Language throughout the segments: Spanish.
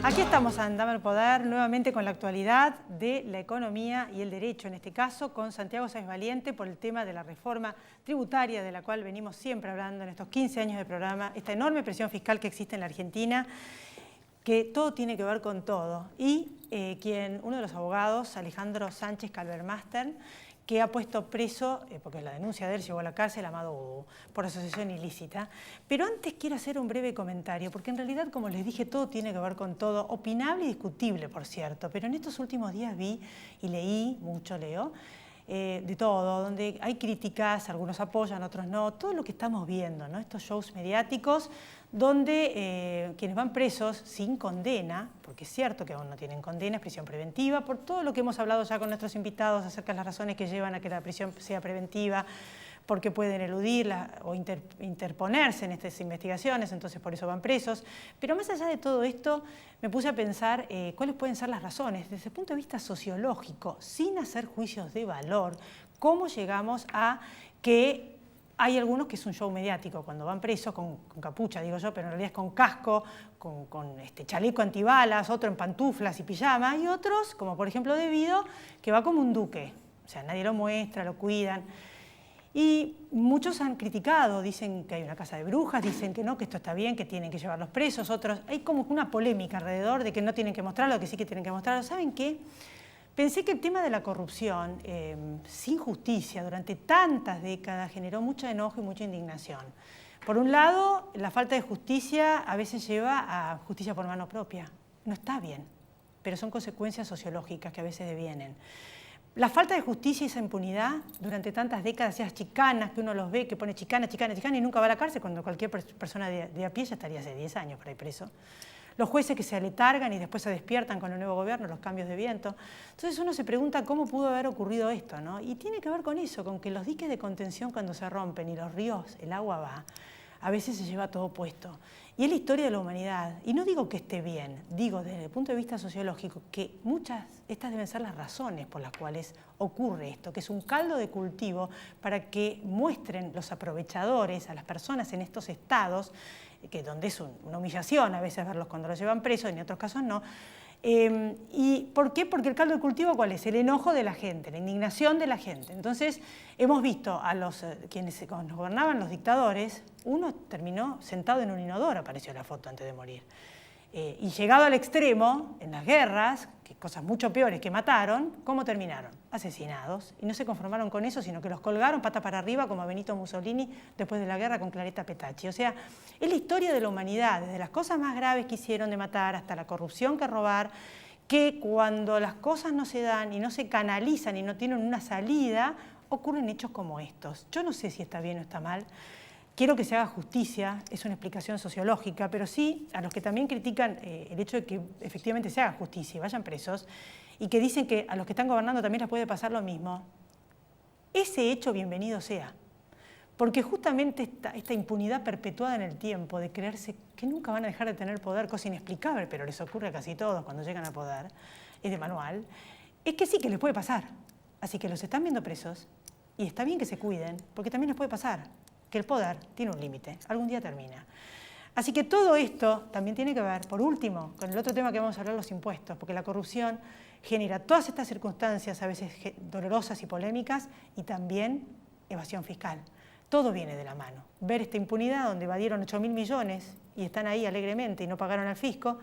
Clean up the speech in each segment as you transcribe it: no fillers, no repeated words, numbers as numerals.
Aquí estamos en Dame el Poder, nuevamente con la actualidad de la economía y el derecho, en este caso con Santiago Sáenz Valiente por el tema de la reforma tributaria de la cual venimos siempre hablando en estos 15 años de programa, esta enorme presión fiscal que existe en la Argentina, que todo tiene que ver con todo. Y uno de los abogados, Alejandro Sánchez Calvermaster, que ha puesto preso, porque la denuncia de él llegó a la cárcel, a Amado Hugo, por asociación ilícita. Pero antes quiero hacer un breve comentario, porque en realidad, como les dije, todo tiene que ver con todo, opinable y discutible, por cierto, pero en estos últimos días vi y leí, mucho leo, de todo, donde hay críticas, algunos apoyan, otros no, todo lo que estamos viendo, ¿no? Estos shows mediáticos donde quienes van presos sin condena, porque es cierto que aún no tienen condena, es prisión preventiva, por todo lo que hemos hablado ya con nuestros invitados acerca de las razones que llevan a que la prisión sea preventiva, porque pueden eludirla o interponerse en estas investigaciones, entonces por eso van presos. Pero más allá de todo esto, me puse a pensar cuáles pueden ser las razones, desde el punto de vista sociológico, sin hacer juicios de valor, cómo llegamos a que hay algunos que es un show mediático, cuando van presos con capucha, digo yo, pero en realidad es con casco, con chaleco antibalas, otro en pantuflas y pijama, y otros, como por ejemplo Debido, que va como un duque, o sea, nadie lo muestra, lo cuidan. Y muchos han criticado, dicen que hay una casa de brujas, dicen que no, que esto está bien, que tienen que llevarlos presos, otros, hay como una polémica alrededor de que no tienen que mostrarlo, que sí que tienen que mostrarlo. ¿Saben qué? Pensé que el tema de la corrupción, sin justicia, durante tantas décadas, generó mucho enojo y mucha indignación. Por un lado, la falta de justicia a veces lleva a justicia por mano propia. No está bien, pero son consecuencias sociológicas que a veces devienen. La falta de justicia y esa impunidad durante tantas décadas, esas chicanas que uno los ve, que pone chicana, chicana, chicana y nunca va a la cárcel, cuando cualquier persona de a pie ya estaría hace 10 años por ahí preso. Los jueces que se aletargan y después se despiertan con el nuevo gobierno, los cambios de viento. Entonces uno se pregunta cómo pudo haber ocurrido esto, ¿no? Y tiene que ver con eso, con que los diques de contención cuando se rompen y los ríos, el agua va, a veces se lleva todo puesto. Y es la historia de la humanidad. Y no digo que esté bien, digo desde el punto de vista sociológico que estas deben ser las razones por las cuales ocurre esto, que es un caldo de cultivo para que muestren los aprovechadores a las personas en estos estados, donde es una humillación a veces verlos cuando los llevan presos, y en otros casos no. ¿Y por qué? Porque el caldo de cultivo, ¿cuál es? El enojo de la gente, la indignación de la gente. Entonces, hemos visto a quienes nos gobernaban, los dictadores, uno terminó sentado en un inodoro, apareció la foto antes de morir. Y llegado al extremo, en las guerras, que cosas mucho peores que mataron, ¿cómo terminaron? Asesinados. Y no se conformaron con eso, sino que los colgaron pata para arriba, como a Benito Mussolini después de la guerra con Claretta Petacci. O sea, es la historia de la humanidad, desde las cosas más graves que hicieron de matar hasta la corrupción que robar, que cuando las cosas no se dan y no se canalizan y no tienen una salida, ocurren hechos como estos. Yo no sé si está bien o está mal. Quiero que se haga justicia, es una explicación sociológica, pero sí a los que también critican el hecho de que efectivamente se haga justicia y vayan presos, y que dicen que a los que están gobernando también les puede pasar lo mismo, ese hecho bienvenido sea. Porque justamente esta impunidad perpetuada en el tiempo de creerse que nunca van a dejar de tener poder, cosa inexplicable, pero les ocurre a casi todos cuando llegan al poder, es de manual, es que sí que les puede pasar. Así que los están viendo presos y está bien que se cuiden, porque también les puede pasar que el poder tiene un límite, algún día termina. Así que todo esto también tiene que ver, por último, con el otro tema que vamos a hablar, los impuestos, porque la corrupción genera todas estas circunstancias, a veces dolorosas y polémicas, y también evasión fiscal. Todo viene de la mano. Ver esta impunidad donde evadieron 8.000 millones y están ahí alegremente y no pagaron al fisco,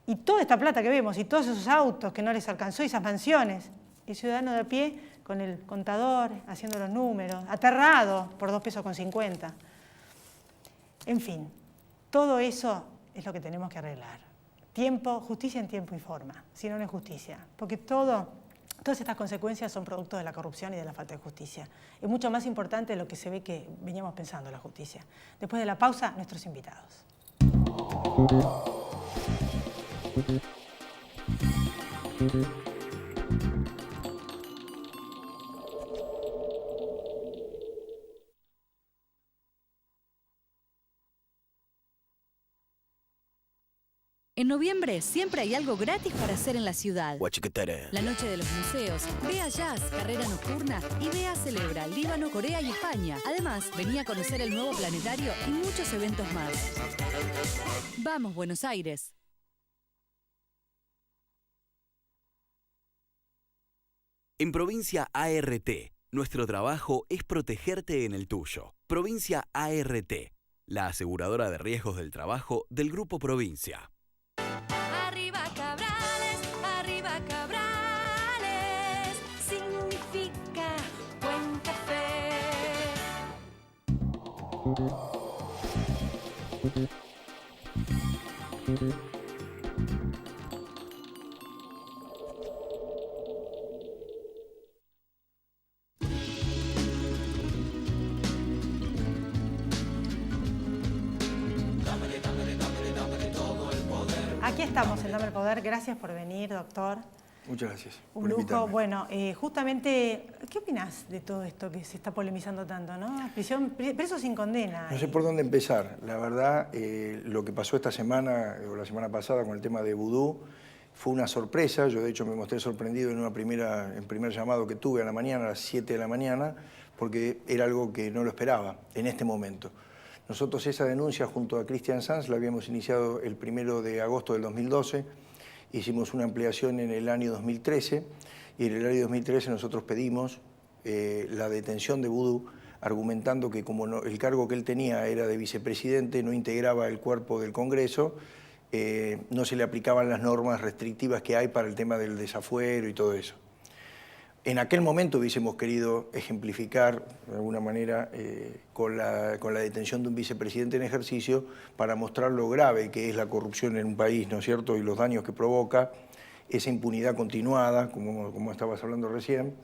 y toda esta plata que vemos, y todos esos autos que no les alcanzó, y esas mansiones, el ciudadano de a pie con el contador, haciendo los números, aterrado por 2,50 pesos. En fin, todo eso es lo que tenemos que arreglar. Justicia en tiempo y forma, si no, no es justicia. Porque todas estas consecuencias son producto de la corrupción y de la falta de justicia. Es mucho más importante de lo que se ve que veníamos pensando la justicia. Después de la pausa, nuestros invitados. En noviembre siempre hay algo gratis para hacer en la ciudad. La noche de los museos, vea jazz, carrera nocturna y vea Celebra, Líbano, Corea y España. Además, venía a conocer el nuevo planetario y muchos eventos más. Vamos, Buenos Aires. En Provincia ART, nuestro trabajo es protegerte en el tuyo. Provincia ART, la aseguradora de riesgos del trabajo del Grupo Provincia. Arriba Cabrales, significa buen café. Aquí estamos en Dame el Poder. Gracias por venir, doctor. Muchas gracias. Un lujo. Bueno, justamente, ¿qué opinás de todo esto que se está polemizando tanto, ¿no? Preso sin condena. No sé por dónde empezar. La verdad, lo que pasó esta semana o la semana pasada con el tema de vudú fue una sorpresa. Yo, de hecho, me mostré sorprendido en primer llamado que tuve a la mañana, a las 7 de la mañana, porque era algo que no lo esperaba en este momento. Nosotros esa denuncia junto a Cristian Sanz la habíamos iniciado el 1 de agosto del 2012, hicimos una ampliación en el año 2013 y en el año 2013 nosotros pedimos la detención de vudú, argumentando que como el cargo que él tenía era de vicepresidente, no integraba el cuerpo del Congreso, no se le aplicaban las normas restrictivas que hay para el tema del desafuero y todo eso. En aquel momento hubiésemos querido ejemplificar, de alguna manera, con la detención de un vicepresidente en ejercicio para mostrar lo grave que es la corrupción en un país, ¿no es cierto?, y los daños que provoca, esa impunidad continuada, como estabas hablando recién,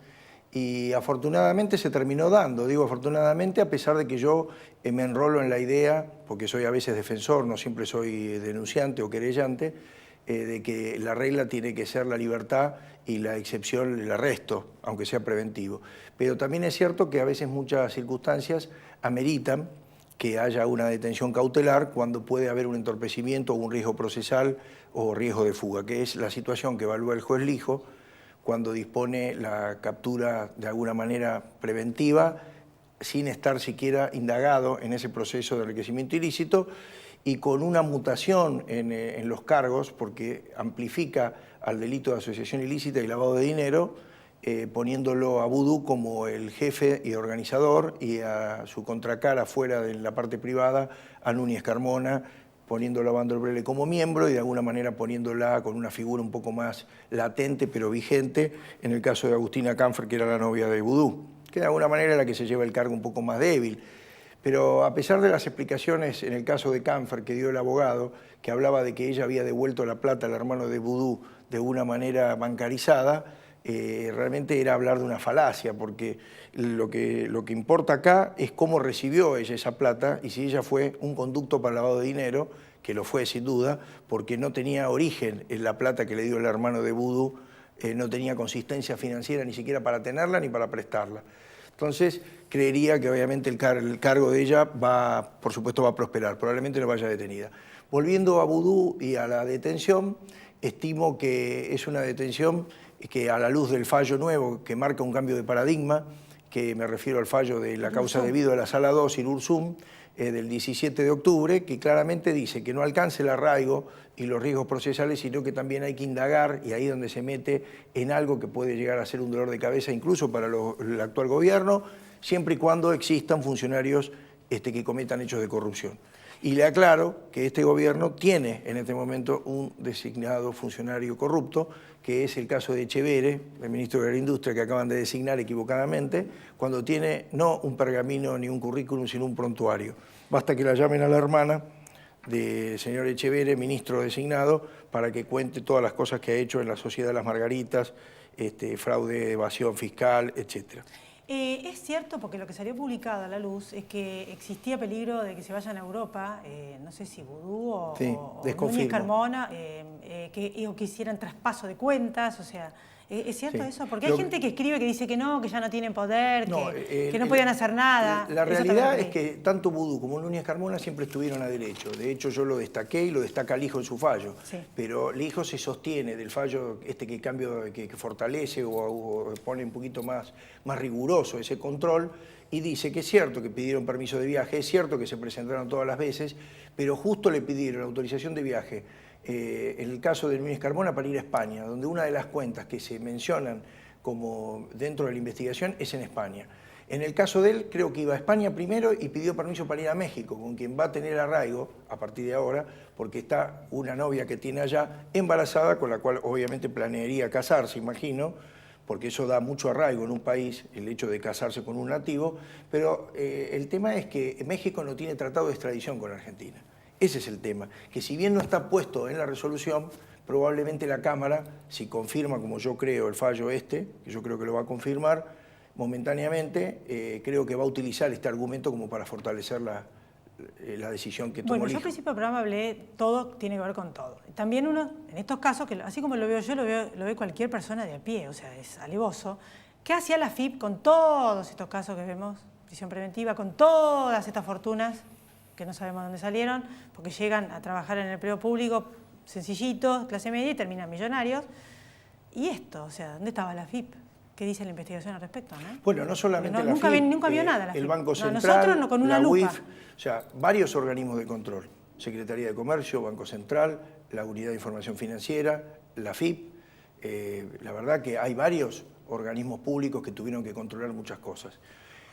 y afortunadamente se terminó dando. Digo afortunadamente a pesar de que yo me enrolo en la idea, porque soy a veces defensor, no siempre soy denunciante o querellante, de que la regla tiene que ser la libertad y la excepción el arresto, aunque sea preventivo. Pero también es cierto que a veces muchas circunstancias ameritan que haya una detención cautelar cuando puede haber un entorpecimiento o un riesgo procesal o riesgo de fuga, que es la situación que evalúa el juez Lijo cuando dispone la captura de alguna manera preventiva sin estar siquiera indagado en ese proceso de enriquecimiento ilícito y con una mutación en los cargos, porque amplifica al delito de asociación ilícita y lavado de dinero, poniéndolo a vudú como el jefe y organizador y a su contracara fuera de la parte privada, a Núñez Carmona, poniéndolo a Bando Brele como miembro y de alguna manera poniéndola con una figura un poco más latente pero vigente en el caso de Agustina Canfer, que era la novia de vudú, que de alguna manera es la que se lleva el cargo un poco más débil. Pero a pesar de las explicaciones en el caso de Canfer que dio el abogado, que hablaba de que ella había devuelto la plata al hermano de vudú de una manera bancarizada, realmente era hablar de una falacia, porque lo que importa acá es cómo recibió ella esa plata y si ella fue un conducto para el lavado de dinero, que lo fue sin duda, porque no tenía origen en la plata que le dio el hermano de vudú, no tenía consistencia financiera ni siquiera para tenerla ni para prestarla. Entonces, creería que obviamente el cargo de ella por supuesto va a prosperar, probablemente no vaya detenida. Volviendo a vudú y a la detención, estimo que es una detención que a la luz del fallo nuevo que marca un cambio de paradigma, que me refiero al fallo de la causa debido a la Sala 2 Irursum, del 17 de octubre, que claramente dice que no alcance el arraigo y los riesgos procesales, sino que también hay que indagar, y ahí es donde se mete en algo que puede llegar a ser un dolor de cabeza incluso para el actual gobierno, siempre y cuando existan funcionarios que cometan hechos de corrupción. Y le aclaro que este gobierno tiene en este momento un designado funcionario corrupto, que es el caso de Echeverre, el ministro de la Industria, que acaban de designar equivocadamente, cuando tiene no un pergamino ni un currículum, sino un prontuario. Basta que la llamen a la hermana del señor Echeverre, ministro designado, para que cuente todas las cosas que ha hecho en la Sociedad de las Margaritas, fraude, evasión fiscal, etcétera. Es cierto, porque lo que salió publicado a la luz es que existía peligro de que se vayan a Europa, no sé si vudú o Núñez Carmona, que hicieran traspaso de cuentas, o sea, ¿es cierto eso? Porque hay gente que escribe que dice que no, que ya no tienen poder, que no podían hacer nada. La realidad es que tanto vudú como Núñez Carmona siempre estuvieron a derecho. De hecho, yo lo destaqué y lo destaca Lijo en su fallo. Sí. Pero Lijo se sostiene del fallo que fortalece o pone un poquito más riguroso ese control y dice que es cierto que pidieron permiso de viaje, es cierto que se presentaron todas las veces, pero justo le pidieron autorización de viaje en el caso de Núñez Carmona para ir a España, donde una de las cuentas que se mencionan como dentro de la investigación es en España. En el caso de él, creo que iba a España primero y pidió permiso para ir a México, con quien va a tener arraigo a partir de ahora, porque está una novia que tiene allá embarazada, con la cual obviamente planearía casarse, imagino, porque eso da mucho arraigo en un país, el hecho de casarse con un nativo, pero el tema es que México no tiene tratado de extradición con Argentina. Ese es el tema, que si bien no está puesto en la resolución, probablemente la Cámara, si confirma, como yo creo, el fallo que yo creo que lo va a confirmar, momentáneamente, creo que va a utilizar este argumento como para fortalecer la decisión que tomó el hijo. Bueno, yo al principio del programa hablé, todo tiene que ver con todo. También uno, en estos casos, que así como lo veo yo, lo ve cualquier persona de a pie, o sea, es alevoso. ¿Qué hacía la AFIP con todos estos casos que vemos, prisión preventiva, con todas estas fortunas que no sabemos dónde salieron, porque llegan a trabajar en el empleo público sencillitos, clase media, y terminan millonarios? Y esto, o sea, ¿dónde estaba la AFIP? ¿Qué dice la investigación al respecto? ¿No? Bueno, no solamente la nunca FIP, vio nada la FIP. El Banco Central, nosotros no, con una la lupa. UIF, o sea, varios organismos de control. Secretaría de Comercio, Banco Central, la Unidad de Información Financiera, la FIP. La verdad que hay varios organismos públicos que tuvieron que controlar muchas cosas.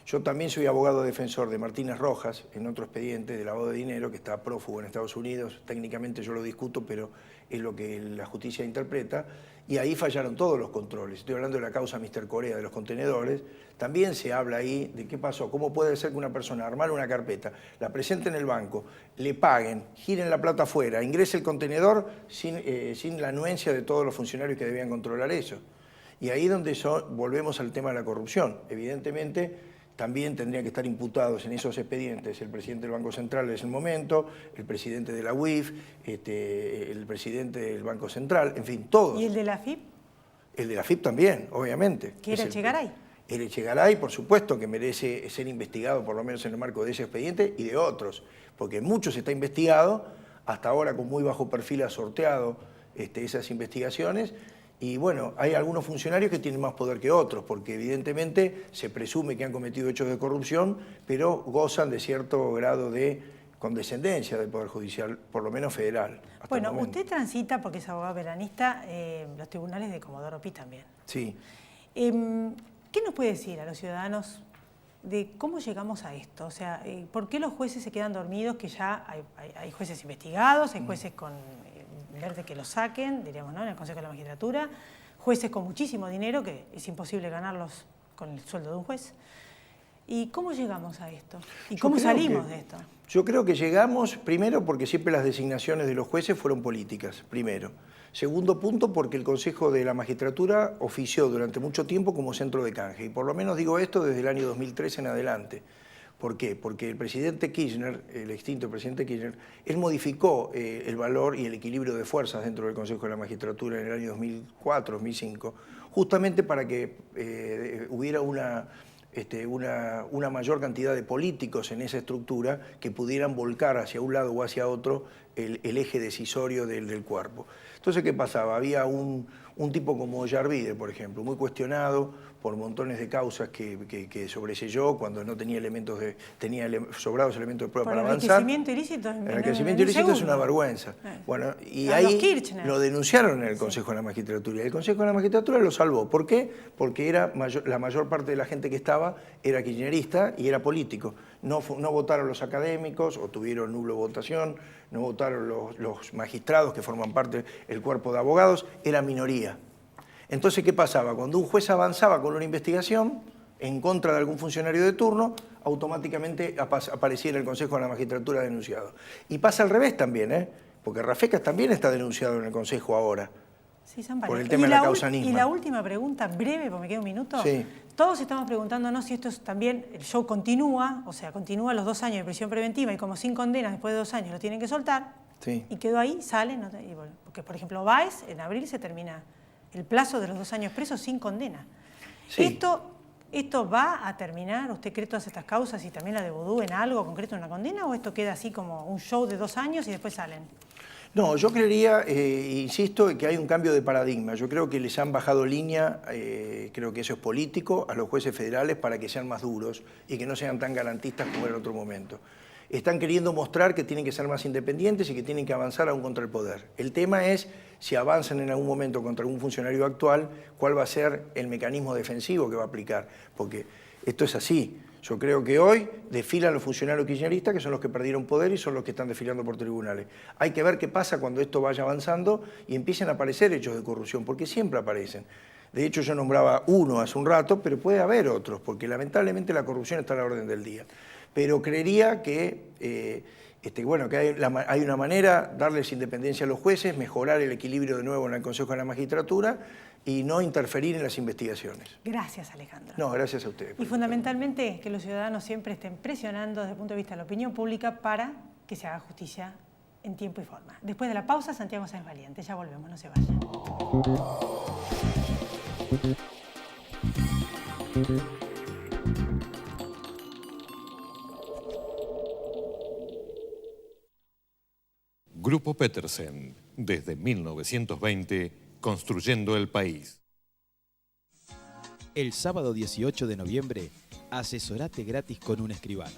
Yo también soy abogado defensor de Martínez Rojas en otro expediente de lavado de dinero que está prófugo en Estados Unidos. Técnicamente yo lo discuto, pero es lo que la justicia interpreta. Y ahí fallaron todos los controles. Estoy hablando de la causa Mr. Corea de los contenedores. También se habla ahí de qué pasó. ¿Cómo puede ser que una persona armara una carpeta, la presente en el banco, le paguen, giren la plata afuera, ingrese el contenedor sin la anuencia de todos los funcionarios que debían controlar eso? Y ahí es donde volvemos al tema de la corrupción. Evidentemente, también tendrían que estar imputados en esos expedientes el presidente del Banco Central en ese momento, el presidente de la UIF, el presidente del Banco Central, en fin, todos. ¿Y el de la AFIP? El de la AFIP también, obviamente. ¿Que era Echegaray? El Echegaray, por supuesto, que merece ser investigado, por lo menos en el marco de ese expediente, y de otros, porque muchos está investigado, hasta ahora con muy bajo perfil ha sorteado esas investigaciones. Y bueno, hay algunos funcionarios que tienen más poder que otros, porque evidentemente se presume que han cometido hechos de corrupción, pero gozan de cierto grado de condescendencia del Poder Judicial, por lo menos federal. Bueno, usted transita, porque es abogado veranista, los tribunales de Comodoro Pi también. Sí. ¿Qué nos puede decir a los ciudadanos de cómo llegamos a esto? O sea, ¿por qué los jueces se quedan dormidos? Que ya hay jueces investigados, hay jueces con verde que lo saquen, diríamos, ¿no?, en el Consejo de la Magistratura, jueces con muchísimo dinero, que es imposible ganarlos con el sueldo de un juez. ¿Y cómo llegamos a esto? ¿Y cómo salimos de esto? Yo creo que llegamos, primero, porque siempre las designaciones de los jueces fueron políticas, primero. Segundo punto, porque el Consejo de la Magistratura ofició durante mucho tiempo como centro de canje. Y por lo menos digo esto desde el año 2003 en adelante. ¿Por qué? Porque el presidente Kirchner, el extinto presidente Kirchner, él modificó el valor y el equilibrio de fuerzas dentro del Consejo de la Magistratura en el año 2004, 2005, justamente para que hubiera una mayor cantidad de políticos en esa estructura que pudieran volcar hacia un lado o hacia otro el eje decisorio del cuerpo. Entonces, ¿qué pasaba? Había un tipo como Yarvide, por ejemplo, muy cuestionado por montones de causas que sobreselló cuando no tenía sobrados elementos de prueba para avanzar. El enriquecimiento ilícito. El enriquecimiento ilícito es una vergüenza. Bueno, y ahí lo denunciaron en el Consejo de la Magistratura. Y el Consejo de la Magistratura lo salvó. ¿Por qué? Porque la mayor parte de la gente que estaba era kirchnerista y era político. No votaron los académicos o tuvieron nula votación, no votaron los magistrados que forman parte del cuerpo de abogados, era minoría. Entonces, ¿qué pasaba? Cuando un juez avanzaba con una investigación en contra de algún funcionario de turno, automáticamente aparecía en el Consejo de la Magistratura denunciado. Y pasa al revés también, porque Rafecas también está denunciado en el Consejo ahora, sí, son por el tema de la causa Nisman. Y la última pregunta, breve, porque me queda un minuto. Sí. Todos estamos preguntándonos si esto es también, el show continúa, o sea, continúa los 2 años de prisión preventiva y como sin condenas después de 2 años lo tienen que soltar. Sí. Y quedó ahí, sale, porque por ejemplo Báez en abril se termina el plazo de los 2 años presos sin condena. Sí. ¿Esto va a terminar? ¿Usted cree todas estas causas y también la de Vudú en algo concreto, en una condena? ¿O esto queda así como un show de 2 años y después salen? No, yo creería, insisto, que hay un cambio de paradigma. Yo creo que les han bajado línea, creo que eso es político, a los jueces federales para que sean más duros y que no sean tan garantistas como en otro momento. están queriendo mostrar que tienen que ser más independientes y que tienen que avanzar aún contra el poder. El tema es, si avanzan en algún momento contra algún funcionario actual, cuál va a ser el mecanismo defensivo que va a aplicar, porque esto es así. Yo creo que hoy desfilan los funcionarios kirchneristas, que son los que perdieron poder y son los que están desfilando por tribunales. Hay que ver qué pasa cuando esto vaya avanzando y empiecen a aparecer hechos de corrupción, porque siempre aparecen. De hecho, yo nombraba uno hace un rato, pero puede haber otros, porque lamentablemente la corrupción está a la orden del día. Pero creería que, bueno, que hay una manera, darles independencia a los jueces, mejorar el equilibrio de nuevo en el Consejo de la Magistratura y no interferir en las investigaciones. Gracias, Alejandro. No, gracias a ustedes. Y fundamentalmente que los ciudadanos siempre estén presionando desde el punto de vista de la opinión pública para que se haga justicia en tiempo y forma. Después de la pausa, Santiago Sáenz Valiente. Ya volvemos, no se vayan. Grupo Petersen, desde 1920, construyendo el país. El sábado 18 de noviembre, asesorate gratis con un escribano.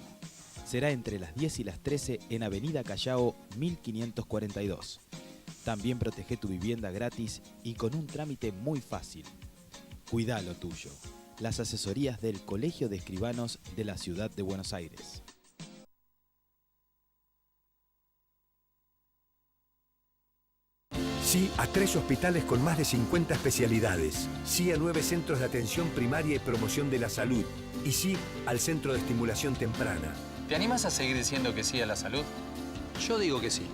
Será entre las 10 y las 13 en Avenida Callao 1542. También protege tu vivienda gratis y con un trámite muy fácil. Cuidá lo tuyo. Las asesorías del Colegio de Escribanos de la Ciudad de Buenos Aires. Sí a 3 hospitales con más de 50 especialidades. Sí a 9 centros de atención primaria y promoción de la salud. Y sí al Centro de Estimulación Temprana. ¿Te animas a seguir diciendo que sí a la salud? Yo digo que sí.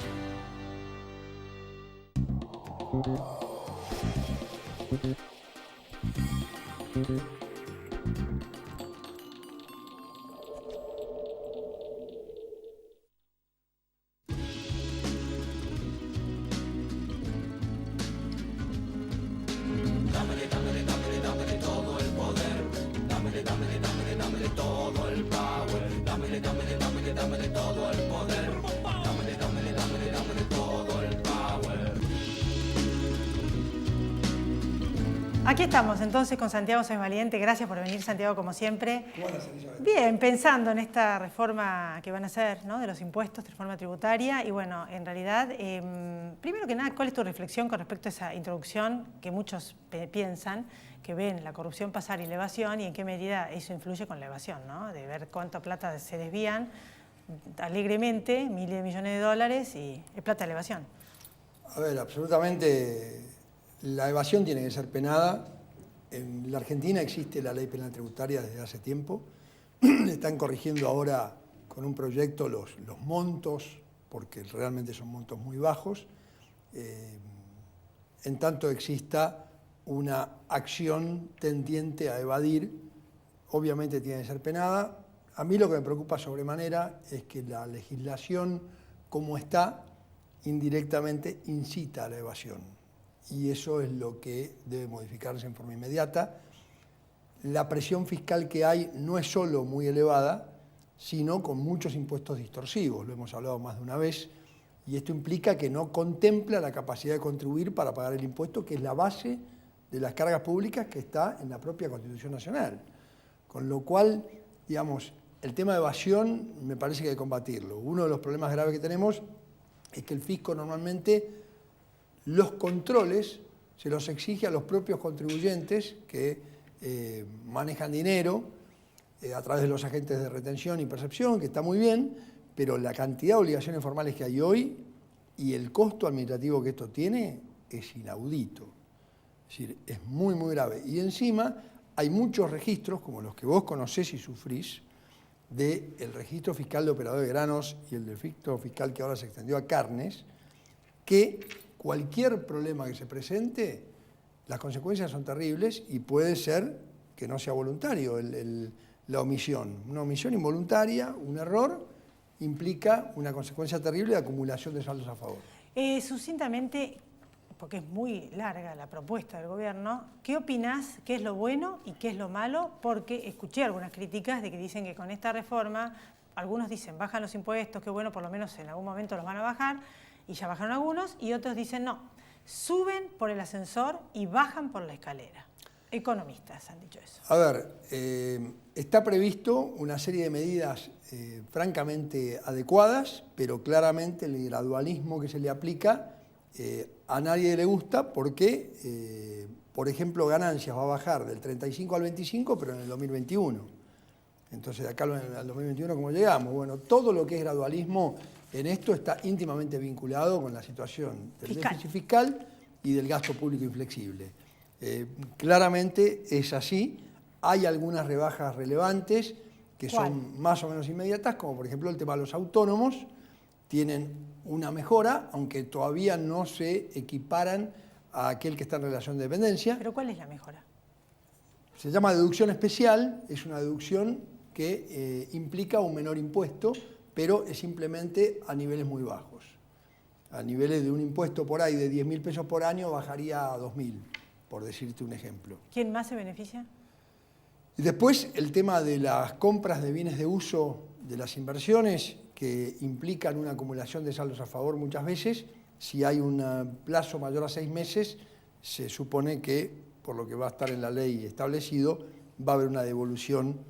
Aquí estamos entonces con Santiago Sáenz Valiente. Gracias por venir, Santiago, como siempre. Bien, pensando en esta reforma que van a hacer, ¿no?, de los impuestos, reforma tributaria. Y bueno, en realidad, primero que nada, ¿cuál es tu reflexión con respecto a esa introducción que muchos piensan, que ven la corrupción pasar y la evasión, y en qué medida eso influye con la evasión, ¿no? De ver cuánta plata se desvían alegremente, miles de millones de dólares, y es plata de la evasión. A ver, absolutamente. La evasión tiene que ser penada. En la Argentina existe la ley penal tributaria desde hace tiempo. Están corrigiendo ahora con un proyecto los montos, porque realmente son montos muy bajos. En tanto exista una acción tendiente a evadir, obviamente tiene que ser penada. A mí lo que me preocupa sobremanera es que la legislación, como está, indirectamente incita a la evasión. Y eso es lo que debe modificarse en forma inmediata. La presión fiscal que hay no es solo muy elevada, sino con muchos impuestos distorsivos, lo hemos hablado más de una vez, y esto implica que no contempla la capacidad de contribuir para pagar el impuesto, que es la base de las cargas públicas que está en la propia Constitución Nacional. Con lo cual, digamos, el tema de evasión me parece que hay que combatirlo. Uno de los problemas graves que tenemos es que el fisco normalmente los controles se los exige a los propios contribuyentes que manejan dinero a través de los agentes de retención y percepción, que está muy bien, pero la cantidad de obligaciones formales que hay hoy y el costo administrativo que esto tiene es inaudito. Es decir, es muy, muy grave. Y encima hay muchos registros, como los que vos conocés y sufrís, del registro fiscal de operadores de granos y el del registro fiscal que ahora se extendió a carnes, que cualquier problema que se presente, las consecuencias son terribles y puede ser que no sea voluntario la omisión. Una omisión involuntaria, un error, implica una consecuencia terrible de acumulación de saldos a favor. Sucintamente, porque es muy larga la propuesta del gobierno, ¿qué opinás? ¿Qué es lo bueno y qué es lo malo? Porque escuché algunas críticas de que dicen que con esta reforma, algunos dicen bajan los impuestos, que bueno, por lo menos en algún momento los van a bajar, y ya bajaron algunos, y otros dicen no, suben por el ascensor y bajan por la escalera. economistas han dicho eso. A ver, está previsto una serie de medidas francamente adecuadas, pero claramente el gradualismo que se le aplica a nadie le gusta porque, por ejemplo, ganancias va a bajar del 35 al 25, pero en el 2021. Entonces, de acá al 2021, ¿cómo llegamos? Bueno, todo lo que es gradualismo en esto está íntimamente vinculado con la situación del déficit fiscal y del gasto público inflexible. Claramente es así. Hay algunas rebajas relevantes que son más o menos inmediatas, como por ejemplo el tema de los autónomos. Tienen una mejora, aunque todavía no se equiparan a aquel que está en relación de dependencia. ¿Pero cuál es la mejora? Se llama deducción especial, es una deducción que implica un menor impuesto, pero es simplemente a niveles muy bajos. A niveles de un impuesto por ahí de 10.000 pesos por año bajaría a 2.000, por decirte un ejemplo. ¿Quién más se beneficia? Y después el tema de las compras de bienes de uso de las inversiones, que implican una acumulación de saldos a favor muchas veces. Si hay un plazo mayor a 6 meses, se supone que, por lo que va a estar en la ley establecido, va a haber una devolución,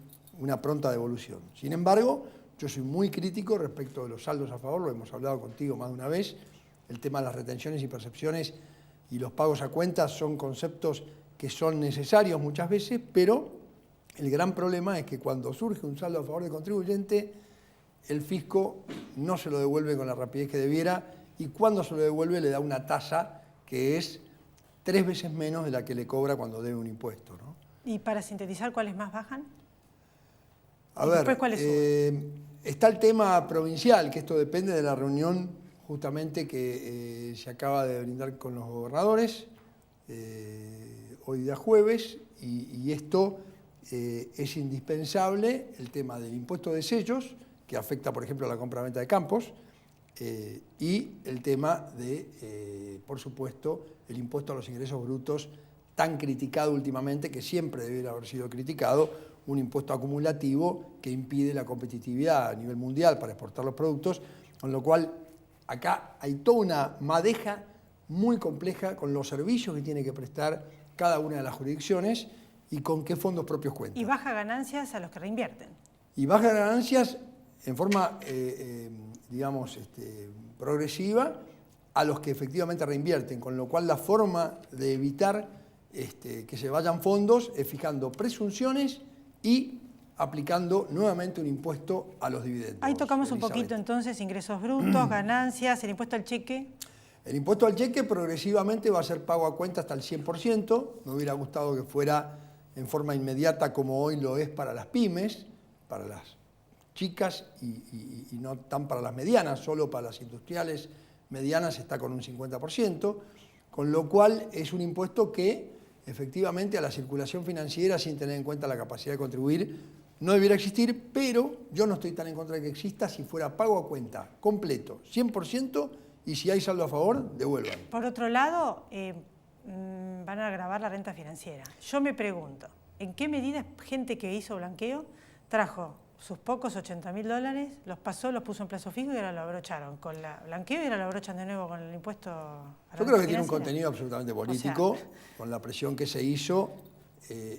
una pronta devolución. Sin embargo, yo soy muy crítico respecto de los saldos a favor, lo hemos hablado contigo más de una vez. El tema de las retenciones y percepciones y los pagos a cuentas son conceptos que son necesarios muchas veces, pero el gran problema es que cuando surge un saldo a favor del contribuyente, el fisco no se lo devuelve con la rapidez que debiera, y cuando se lo devuelve le da una tasa que es 3 veces menos de la que le cobra cuando debe un impuesto, ¿no? Y para sintetizar, ¿cuáles más bajan? A ver, está el tema provincial, que esto depende de la reunión justamente que se acaba de brindar con los gobernadores, hoy día jueves, y esto es indispensable, el tema del impuesto de sellos, que afecta, por ejemplo, a la compra-venta de campos, y el tema de, por supuesto, el impuesto a los ingresos brutos, tan criticado últimamente, que siempre debiera haber sido criticado, un impuesto acumulativo que impide la competitividad a nivel mundial para exportar los productos, con lo cual acá hay toda una madeja muy compleja con los servicios que tiene que prestar cada una de las jurisdicciones y con qué fondos propios cuentan. Y baja ganancias a los que reinvierten. Y baja ganancias en forma, digamos, progresiva a los que efectivamente reinvierten, con lo cual la forma de evitar que se vayan fondos es fijando presunciones y aplicando nuevamente un impuesto a los dividendos. Ahí tocamos un poquito entonces ingresos brutos, ganancias, el impuesto al cheque. El impuesto al cheque progresivamente va a ser pago a cuenta hasta el 100%. Me hubiera gustado que fuera en forma inmediata como hoy lo es para las pymes, para las chicas y no tan para las medianas, solo para las industriales medianas está con un 50%, con lo cual es un impuesto que efectivamente a la circulación financiera, sin tener en cuenta la capacidad de contribuir, no debiera existir, pero yo no estoy tan en contra de que exista si fuera pago a cuenta completo, 100%, y si hay saldo a favor, devuelvan. Por otro lado, van a agravar la renta financiera. Yo me pregunto, ¿en qué medida gente que hizo blanqueo trajo sus pocos $80.000, los pasó, los puso en plazo fijo y ahora lo abrocharon con la blanqueo y ahora lo abrochan de nuevo con el impuesto a la renta financiera? Yo creo que tiene un contenido absolutamente político, o sea, con la presión que se hizo.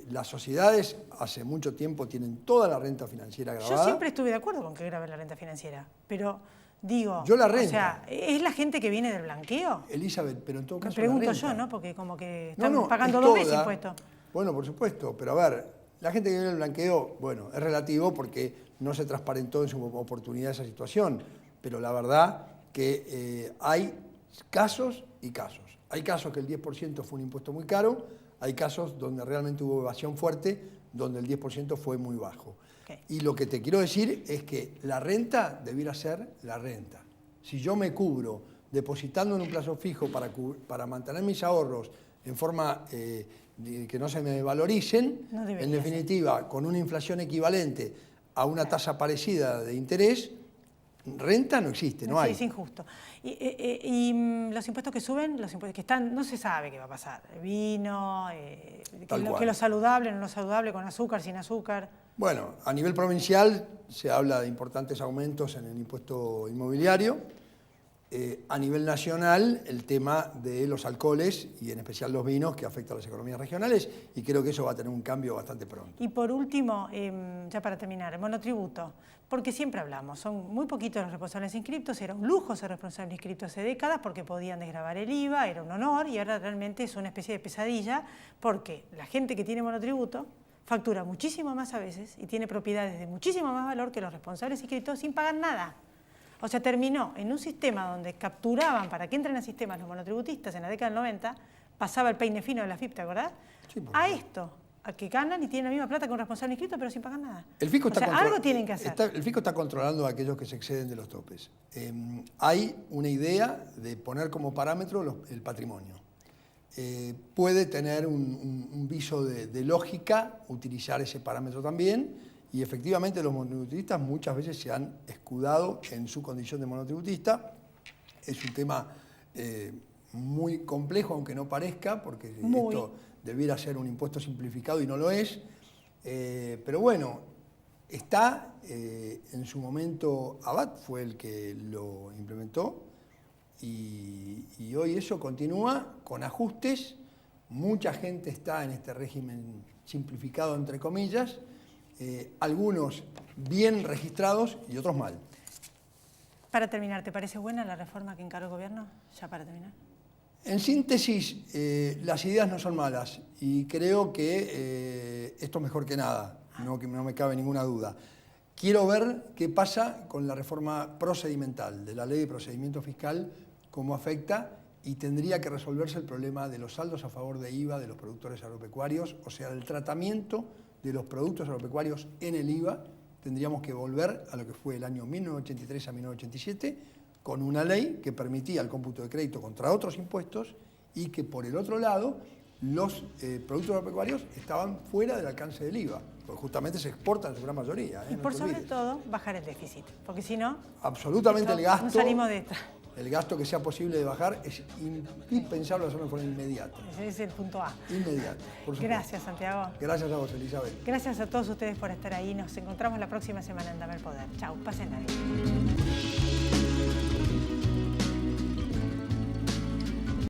Las sociedades hace mucho tiempo tienen toda la renta financiera grabada. Yo siempre estuve de acuerdo con que graben la renta financiera, pero digo, yo la renta. O sea, ¿es la gente que viene del blanqueo? Elizabeth, pero en todo caso me pregunto la renta. yo, ¿no? Porque como que están pagando 2 veces impuestos. Bueno, por supuesto, pero a ver, la gente que viene del blanqueo, bueno, es relativo porque no se transparentó en su oportunidad esa situación, pero la verdad que hay casos y casos. Hay casos que el 10% fue un impuesto muy caro, hay casos donde realmente hubo evasión fuerte, donde el 10% fue muy bajo. Okay. Y lo que te quiero decir es que la renta debiera ser la renta. Si yo me cubro depositando en un plazo fijo para mantener mis ahorros en forma que no se me valoricen, en definitiva, con una inflación equivalente a una tasa parecida de interés, renta no existe, no hay. Sí, es injusto. Y los impuestos que suben, los impuestos que están, no se sabe qué va a pasar. Vino, que lo saludable, no lo saludable, con azúcar, sin azúcar. Bueno, a nivel provincial se habla de importantes aumentos en el impuesto inmobiliario. a nivel nacional el tema de los alcoholes y en especial los vinos que afectan a las economías regionales y creo que eso va a tener un cambio bastante pronto. Y por último, ya para terminar, el monotributo, porque siempre hablamos, son muy poquitos los responsables inscriptos, era un lujo ser responsable inscripto hace décadas porque podían desgravar el IVA, era un honor y ahora realmente es una especie de pesadilla porque la gente que tiene monotributo factura muchísimo más a veces y tiene propiedades de muchísimo más valor que los responsables inscriptos sin pagar nada. O sea, terminó en un sistema donde capturaban para que entren a sistemas los monotributistas en la década del 90, pasaba el peine fino de la FIP, ¿te acordás? Sí, a esto, a que ganan y tienen la misma plata que un responsable inscrito, pero sin pagar nada. El fisco algo tienen que hacer. El fisco está controlando a aquellos que se exceden de los topes. Hay una idea de poner como parámetro el patrimonio. Puede tener un viso de lógica utilizar ese parámetro también. Y efectivamente los monotributistas muchas veces se han escudado en su condición de monotributista. Es un tema muy complejo, aunque no parezca, porque esto debiera ser un impuesto simplificado y no lo es. Pero bueno, está en su momento Abad, fue el que lo implementó, y hoy eso continúa con ajustes. Mucha gente está en este régimen simplificado, entre comillas, algunos bien registrados y otros mal. Para terminar, ¿te parece buena la reforma que encaró el gobierno? Ya para terminar. En síntesis, las ideas no son malas y creo que esto es mejor que nada, no me cabe ninguna duda. Quiero ver qué pasa con la reforma procedimental de la Ley de Procedimiento Fiscal, cómo afecta, y tendría que resolverse el problema de los saldos a favor de IVA de los productores agropecuarios, o sea, el tratamiento de los productos agropecuarios en el IVA. Tendríamos que volver a lo que fue el año 1983 a 1987, con una ley que permitía el cómputo de crédito contra otros impuestos y que, por el otro lado, los productos agropecuarios estaban fuera del alcance del IVA, porque justamente se exportan en su gran mayoría. Y por sobre todo, bajar el déficit, porque si no... Absolutamente el gasto... No salimos de esta. El gasto que sea posible de bajar es indispensable hacerlo de forma inmediata. Ese es el punto A. Inmediato, por supuesto. Gracias, Santiago. Gracias a vos, Elizabeth. Gracias a todos ustedes por estar ahí. Nos encontramos la próxima semana en Dame el Poder. Chau, pásenla bien.